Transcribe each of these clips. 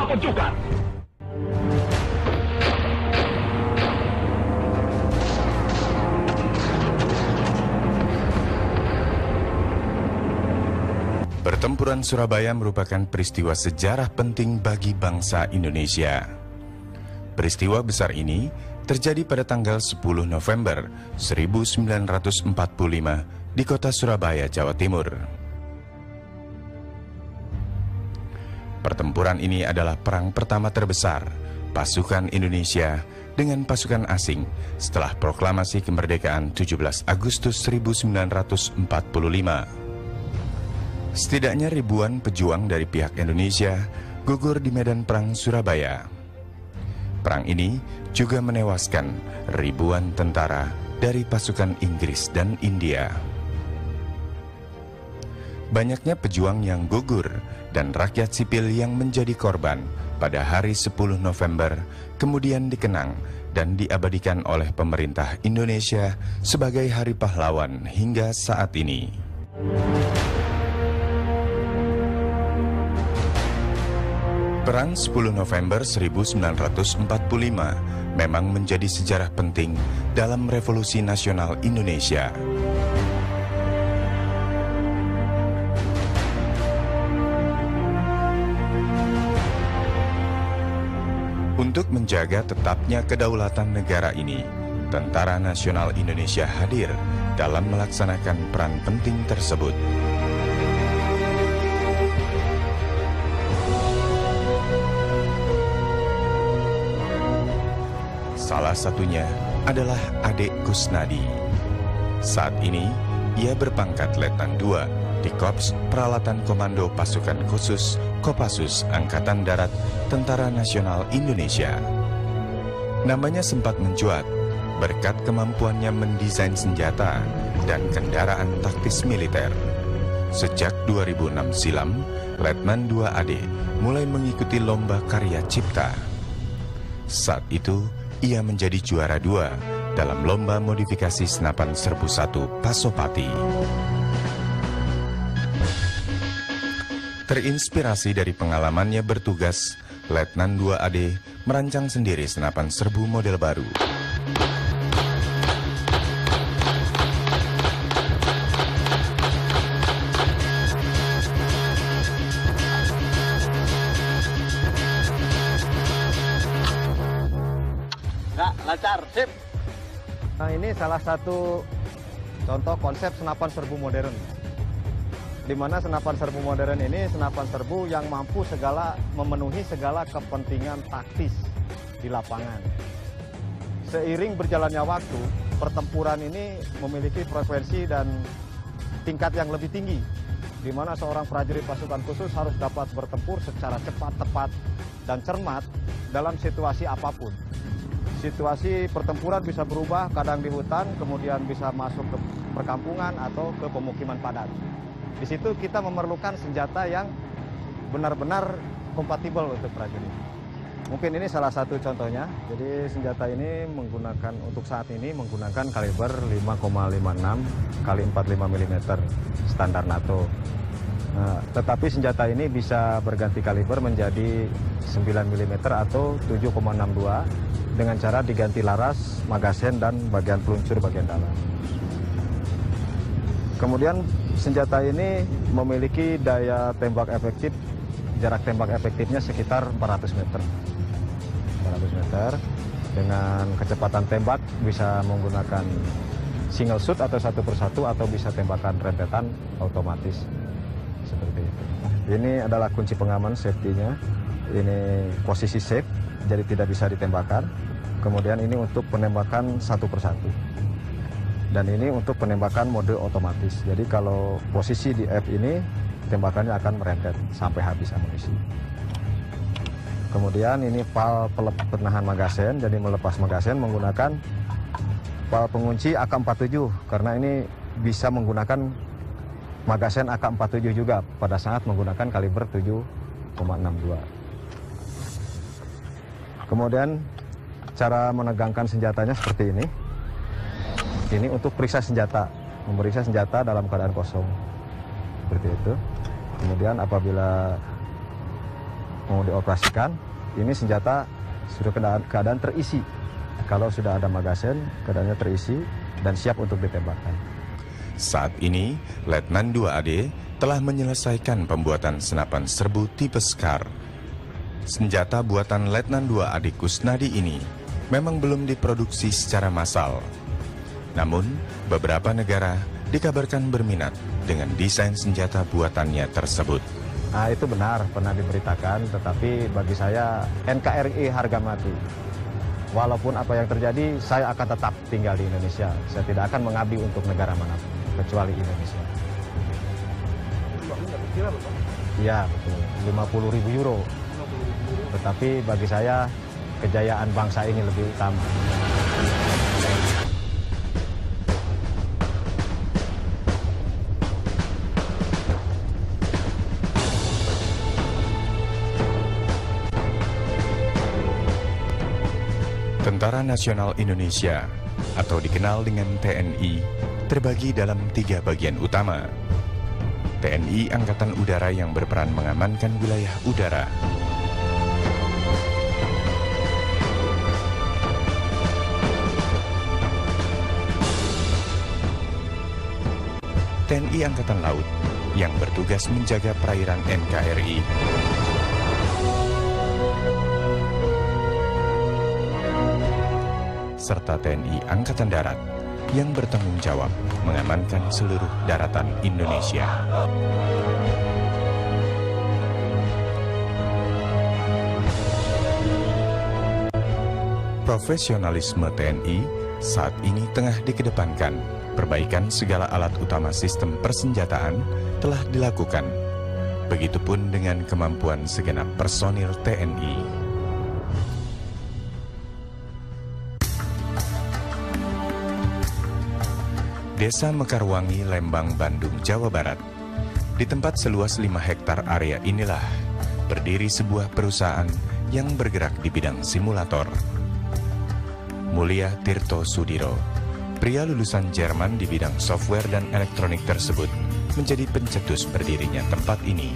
Aku juga. Pertempuran Surabaya merupakan peristiwa sejarah penting bagi bangsa Indonesia. Peristiwa besar ini terjadi pada tanggal 10 November 1945 di kota Surabaya, Jawa Timur. Pertempuran ini adalah perang pertama terbesar pasukan Indonesia dengan pasukan asing setelah proklamasi kemerdekaan 17 Agustus 1945. Setidaknya ribuan pejuang dari pihak Indonesia gugur di medan perang Surabaya. Perang ini juga menewaskan ribuan tentara dari pasukan Inggris dan India. Banyaknya pejuang yang gugur dan rakyat sipil yang menjadi korban pada hari 10 November kemudian dikenang dan diabadikan oleh pemerintah Indonesia sebagai Hari Pahlawan hingga saat ini. Perang 10 November 1945 memang menjadi sejarah penting dalam revolusi nasional Indonesia. Untuk menjaga tetapnya kedaulatan negara ini, Tentara Nasional Indonesia hadir dalam melaksanakan peran penting tersebut. Salah satunya adalah Adik Kusnadi. Saat ini, ia berpangkat Letnan II di Korps Peralatan Komando Pasukan Khusus Kopassus Angkatan Darat Tentara Nasional Indonesia. Namanya sempat mencuat berkat kemampuannya mendesain senjata dan kendaraan taktis militer. Sejak 2006 silam, Letnan II AD mulai mengikuti lomba karya cipta. Saat itu, ia menjadi juara 2 dalam lomba modifikasi senapan serbu 1 Pasopati. Terinspirasi dari pengalamannya bertugas, Letnan II AD merancang sendiri senapan serbu model baru. Lancar, sip. Nah, ini salah satu contoh konsep senapan serbu modern. Di mana senapan serbu modern ini senapan serbu yang mampu memenuhi segala kepentingan taktis di lapangan. Seiring berjalannya waktu, pertempuran ini memiliki frekuensi dan tingkat yang lebih tinggi, di mana seorang prajurit pasukan khusus harus dapat bertempur secara cepat, tepat, dan cermat dalam situasi apapun. Situasi pertempuran bisa berubah, kadang di hutan, kemudian bisa masuk ke perkampungan atau ke pemukiman padat. Di situ kita memerlukan senjata yang benar-benar kompatibel untuk prajurit. Mungkin ini salah satu contohnya. Jadi senjata ini untuk saat ini menggunakan kaliber 5,56 x 45 mm standar NATO. Nah, tetapi senjata ini bisa berganti kaliber menjadi 9 mm atau 7,62 dengan cara diganti laras, magazen, dan bagian peluncur bagian dalam. Kemudian senjata ini memiliki daya tembak efektif, jarak tembak efektifnya sekitar 400 meter. 400 meter dengan kecepatan tembak bisa menggunakan single shoot atau satu persatu atau bisa tembakan rentetan otomatis. Seperti itu. Ini adalah kunci pengaman safety-nya. Ini posisi safe, jadi tidak bisa ditembakkan. Kemudian ini untuk penembakan satu persatu. Dan ini untuk penembakan mode otomatis. Jadi kalau posisi di F ini, tembakannya akan merentet sampai habis amunisi. Kemudian ini pal penahan magazen, jadi melepas magazen menggunakan pal pengunci AK-47. Karena ini bisa menggunakan magazen AK-47 juga pada saat menggunakan kaliber 7,62. Kemudian cara menegangkan senjatanya seperti ini. Ini untuk periksa senjata, memeriksa senjata dalam keadaan kosong. Seperti itu. Kemudian apabila mau dioperasikan, ini senjata sudah keadaan terisi. Kalau sudah ada magasin, keadaannya terisi dan siap untuk ditembakkan. Saat ini, Letnan 2AD telah menyelesaikan pembuatan senapan serbu tipe SCAR. Senjata buatan Letnan 2AD Kusnadi ini memang belum diproduksi secara massal. Namun, beberapa negara dikabarkan berminat dengan desain senjata buatannya tersebut. Nah, itu benar, pernah diberitakan, tetapi bagi saya NKRI harga mati. Walaupun apa yang terjadi, saya akan tetap tinggal di Indonesia. Saya tidak akan mengabdi untuk negara manapun, kecuali Indonesia. Iya, betul. 50.000 euro. Tetapi bagi saya, kejayaan bangsa ini lebih utama. Tentara Nasional Indonesia, atau dikenal dengan TNI, terbagi dalam 3 bagian utama. TNI Angkatan Udara yang berperan mengamankan wilayah udara. TNI Angkatan Laut yang bertugas menjaga perairan NKRI. Serta TNI Angkatan Darat yang bertanggung jawab mengamankan seluruh daratan Indonesia. Profesionalisme TNI saat ini tengah dikedepankan. Perbaikan segala alat utama sistem persenjataan telah dilakukan. Begitupun dengan kemampuan segenap personil TNI. Desa Mekarwangi, Lembang, Bandung, Jawa Barat. Di tempat seluas 5 hektar area inilah berdiri sebuah perusahaan yang bergerak di bidang simulator. Mulia Tirto Sudiro, pria lulusan Jerman di bidang software dan elektronik tersebut, menjadi pencetus berdirinya tempat ini.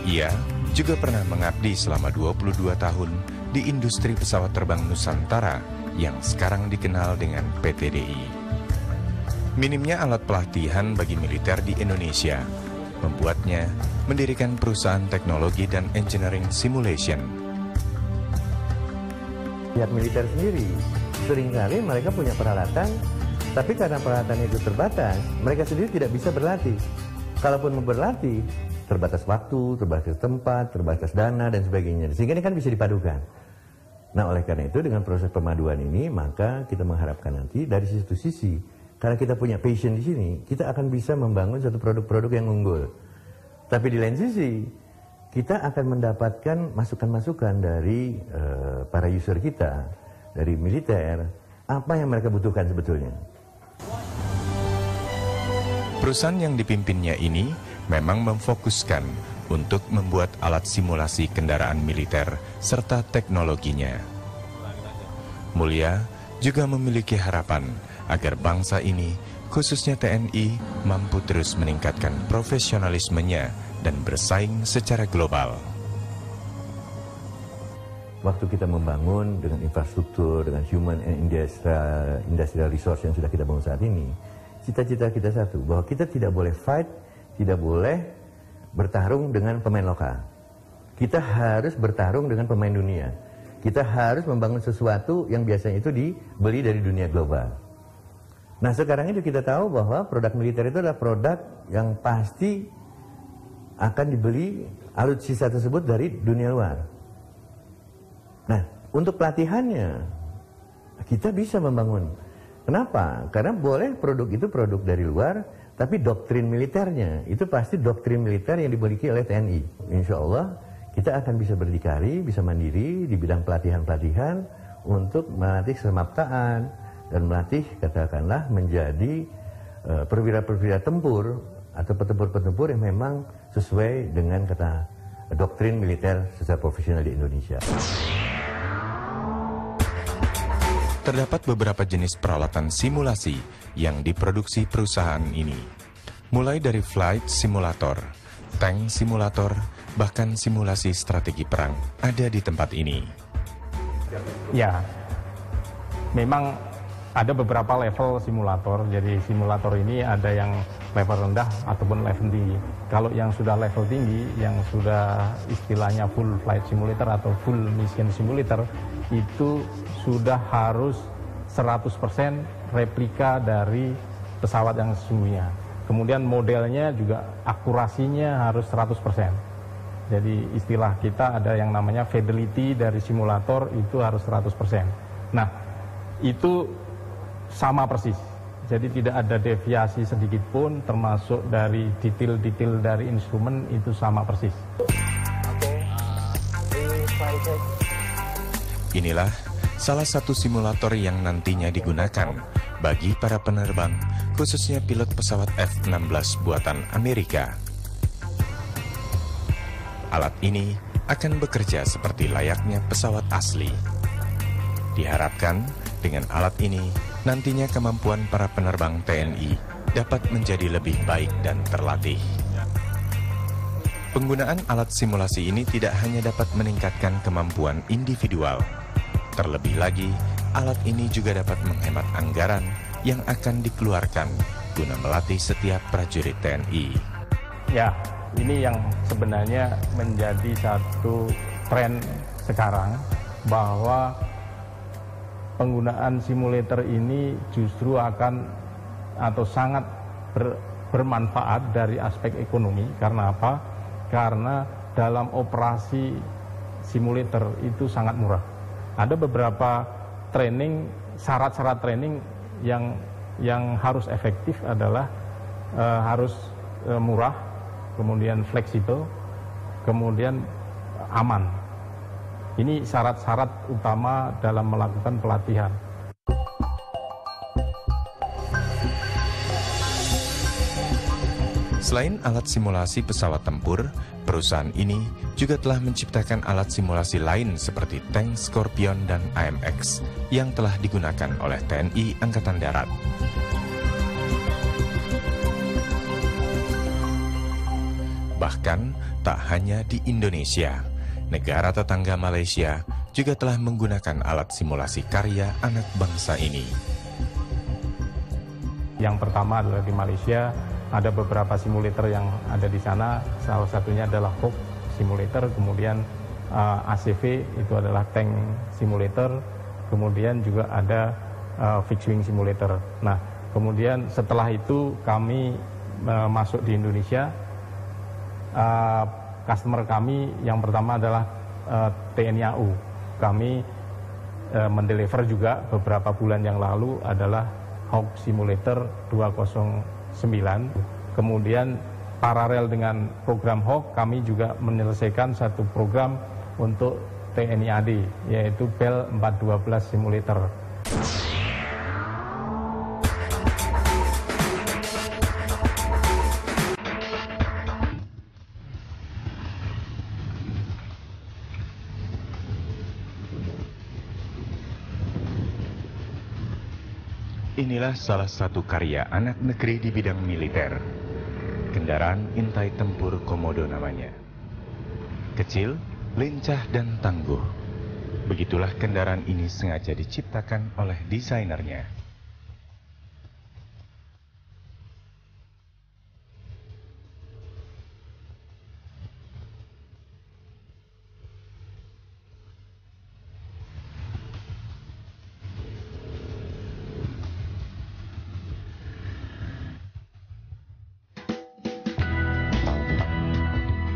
Ia juga pernah mengabdi selama 22 tahun di industri pesawat terbang Nusantara yang sekarang dikenal dengan PTDI. Minimnya alat pelatihan bagi militer di Indonesia membuatnya mendirikan perusahaan teknologi dan engineering simulation. Pihak militer sendiri, seringkali mereka punya peralatan, tapi karena peralatan itu terbatas, mereka sendiri tidak bisa berlatih. Kalaupun mau berlatih, terbatas waktu, terbatas tempat, terbatas dana, dan sebagainya. Sehingga ini kan bisa dipadukan. Nah, oleh karena itu dengan proses pemaduan ini, maka kita mengharapkan nanti dari satu sisi, karena kita punya passion di sini, kita akan bisa membangun satu produk-produk yang unggul. Tapi di lain sisi, kita akan mendapatkan masukan-masukan dari para user kita, dari militer, apa yang mereka butuhkan sebetulnya. Perusahaan yang dipimpinnya ini memang memfokuskan untuk membuat alat simulasi kendaraan militer serta teknologinya. Mulia juga memiliki harapan agar bangsa ini, khususnya TNI, mampu terus meningkatkan profesionalismenya dan bersaing secara global. Waktu kita membangun dengan infrastruktur, dengan human and industrial resource yang sudah kita bangun saat ini, cita-cita kita satu, bahwa kita tidak boleh fight, tidak boleh bertarung dengan pemain lokal. Kita harus bertarung dengan pemain dunia. Kita harus membangun sesuatu yang biasanya itu dibeli dari dunia global. Nah, sekarang itu kita tahu bahwa produk militer itu adalah produk yang pasti akan dibeli alutsista tersebut dari dunia luar. Nah, untuk pelatihannya kita bisa membangun. Kenapa? Karena boleh produk itu produk dari luar, tapi doktrin militernya itu pasti doktrin militer yang dimiliki oleh TNI. Insya Allah kita akan bisa berdikari, bisa mandiri di bidang pelatihan-pelatihan untuk melatih kesemaptaan dan melatih katakanlah menjadi perwira-perwira tempur atau petempur-petempur yang memang sesuai dengan kata doktrin militer secara profesional di Indonesia. Terdapat beberapa jenis peralatan simulasi yang diproduksi perusahaan ini, mulai dari flight simulator, tank simulator, bahkan simulasi strategi perang ada di tempat ini. Ya, memang ada beberapa level simulator. Jadi simulator ini ada yang level rendah ataupun level tinggi. Kalau yang sudah level tinggi, yang sudah istilahnya full flight simulator atau full mission simulator, itu sudah harus 100% replika dari pesawat yang sesungguhnya. Kemudian modelnya juga akurasinya harus 100%. Jadi istilah kita ada yang namanya fidelity dari simulator itu harus 100%. Nah, itu sama persis. Jadi tidak ada deviasi sedikit pun, termasuk dari detail-detail dari instrumen itu sama persis. Inilah salah satu simulator yang nantinya digunakan bagi para penerbang, khususnya pilot pesawat F-16 buatan Amerika. Alat ini akan bekerja seperti layaknya pesawat asli. Diharapkan dengan alat ini nantinya kemampuan para penerbang TNI dapat menjadi lebih baik dan terlatih. Penggunaan alat simulasi ini tidak hanya dapat meningkatkan kemampuan individual. Terlebih lagi, alat ini juga dapat menghemat anggaran yang akan dikeluarkan guna melatih setiap prajurit TNI. Ya, ini yang sebenarnya menjadi satu tren sekarang, bahwa penggunaan simulator ini justru akan atau sangat bermanfaat dari aspek ekonomi. Karena apa? Karena dalam operasi simulator itu sangat murah. Ada beberapa training, syarat-syarat training yang harus efektif adalah harus murah, kemudian fleksibel, kemudian aman. Ini syarat-syarat utama dalam melakukan pelatihan. Selain alat simulasi pesawat tempur, perusahaan ini juga telah menciptakan alat simulasi lain seperti tank Scorpion dan AMX yang telah digunakan oleh TNI Angkatan Darat. Bahkan tak hanya di Indonesia, negara tetangga Malaysia juga telah menggunakan alat simulasi karya anak bangsa ini. Yang pertama adalah di Malaysia, ada beberapa simulator yang ada di sana, salah satunya adalah Hawk Simulator, kemudian ACV itu adalah tank simulator, kemudian juga ada fixed wing simulator. Nah, kemudian setelah itu kami masuk di Indonesia, customer kami yang pertama adalah TNI AU. Kami mendeliver juga beberapa bulan yang lalu adalah Hawk Simulator 209. Kemudian paralel dengan program Hawk, kami juga menyelesaikan satu program untuk TNI AD, yaitu Bell 412 Simulator. Inilah salah satu karya anak negeri di bidang militer. Kendaraan intai tempur Komodo namanya. Kecil, lincah dan tangguh. Begitulah kendaraan ini sengaja diciptakan oleh desainernya.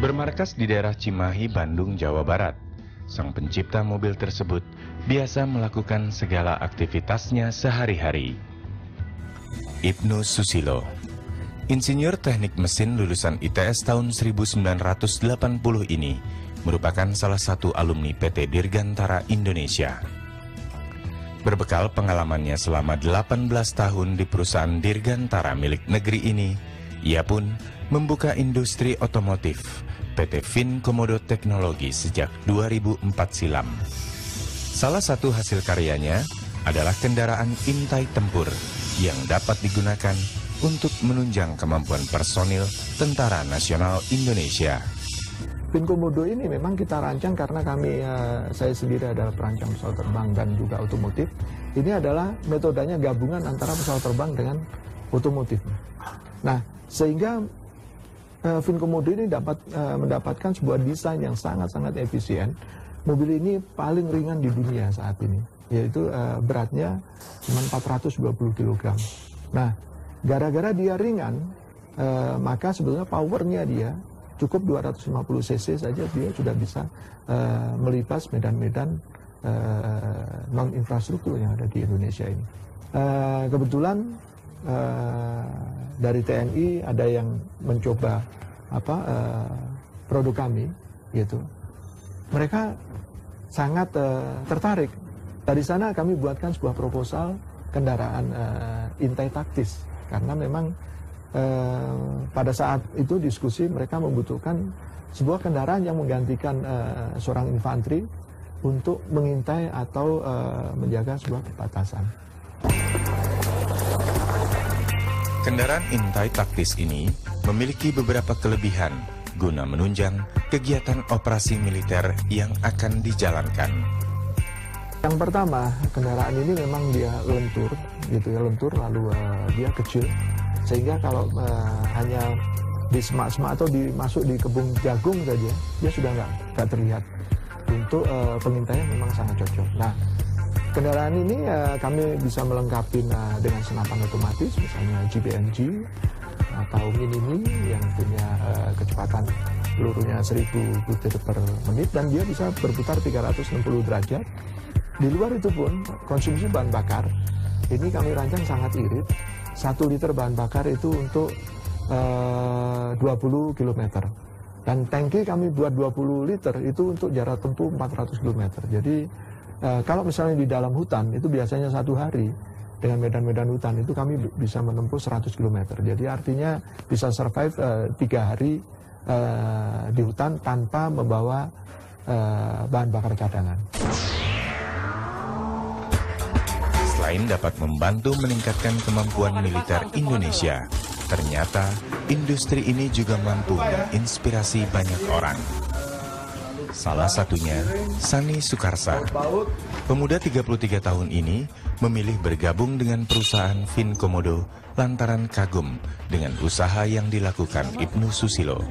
Bermarkas di daerah Cimahi, Bandung, Jawa Barat, sang pencipta mobil tersebut biasa melakukan segala aktivitasnya sehari-hari. Ibnu Susilo, insinyur teknik mesin lulusan ITS tahun 1980 ini, merupakan salah satu alumni PT Dirgantara Indonesia. Berbekal pengalamannya selama 18 tahun di perusahaan Dirgantara milik negeri ini, ia pun membuka industri otomotif PT Fin Komodo Teknologi sejak 2004 silam. Salah satu hasil karyanya adalah kendaraan intai tempur yang dapat digunakan untuk menunjang kemampuan personil Tentara Nasional Indonesia. Finkomodo ini memang kita rancang karena saya sendiri adalah perancang pesawat terbang dan juga otomotif. Ini adalah metodenya gabungan antara pesawat terbang dengan otomotif. Nah, sehingga Finkomodo ini dapat mendapatkan sebuah desain yang sangat-sangat efisien. Mobil ini paling ringan di dunia saat ini, yaitu beratnya cuma 420 kg. Nah, gara-gara dia ringan, maka sebetulnya powernya dia cukup 250 cc saja dia sudah bisa melibas medan-medan non-infrastruktur yang ada di Indonesia ini. Kebetulan dari TNI ada yang mencoba produk kami, gitu. Mereka sangat tertarik. Dari sana kami buatkan sebuah proposal kendaraan intai taktis, karena memang pada saat itu diskusi mereka membutuhkan sebuah kendaraan yang menggantikan seorang infanteri untuk mengintai atau menjaga sebuah perbatasan. Kendaraan intai taktis ini memiliki beberapa kelebihan guna menunjang kegiatan operasi militer yang akan dijalankan. Yang pertama, kendaraan ini memang dia lentur, gitu ya, lentur lalu dia kecil. Sehingga kalau hanya di semak-semak atau masuk di kebun jagung saja, dia sudah nggak terlihat. Untuk pengintaian memang sangat cocok. Nah, kendaraan ini kami bisa melengkapi dengan senapan otomatis, misalnya GBMG atau Minimi yang punya kecepatan pelurunya 1000 butir per menit dan dia bisa berputar 360 derajat. Di luar itu pun konsumsi bahan bakar ini kami rancang sangat irit. 1 liter bahan bakar itu untuk 20 km. Dan tangki kami buat 20 liter itu untuk jarak tempuh 400 km. Jadi kalau misalnya di dalam hutan itu biasanya 1 hari dengan medan-medan hutan itu kami bisa menempuh 100 km. Jadi artinya bisa survive 3 hari di hutan tanpa membawa bahan bakar cadangan. Selain dapat membantu meningkatkan kemampuan militer Indonesia, ternyata industri ini juga mampu menginspirasi banyak orang. Salah satunya Sani Sukarsa. Pemuda 33 tahun ini memilih bergabung dengan perusahaan Finkomodo lantaran kagum dengan usaha yang dilakukan Ibnu Susilo.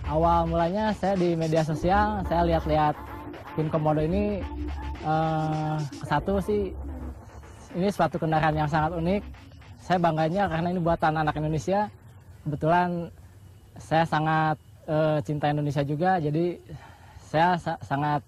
Awal mulanya saya di media sosial, saya lihat-lihat Finkomodo ini. Satu sih, ini suatu kendaraan yang sangat unik. Saya bangganya karena ini buatan anak Indonesia. Kebetulan saya sangat cinta Indonesia juga, jadi saya sangat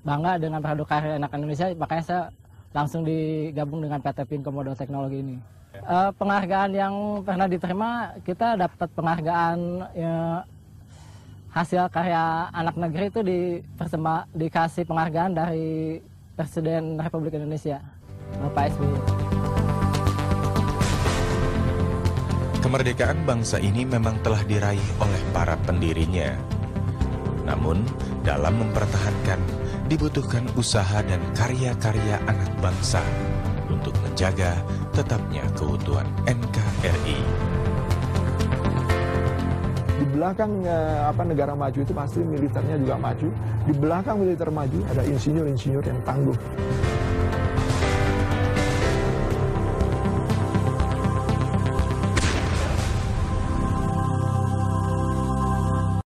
bangga dengan produk karya anak Indonesia. Makanya saya langsung digabung dengan PT Finkomodo Teknologi ini. Penghargaan yang pernah diterima, kita dapat penghargaan hasil karya anak negeri itu dikasih penghargaan dari Presiden Republik Indonesia, Bapak SBY. Kemerdekaan bangsa ini memang telah diraih oleh para pendirinya. Namun, dalam mempertahankan dibutuhkan usaha dan karya-karya anak bangsa untuk menjaga tetapnya keutuhan NKRI. Di belakang negara maju itu pasti militernya juga maju. Di belakang militer maju ada insinyur-insinyur yang tangguh.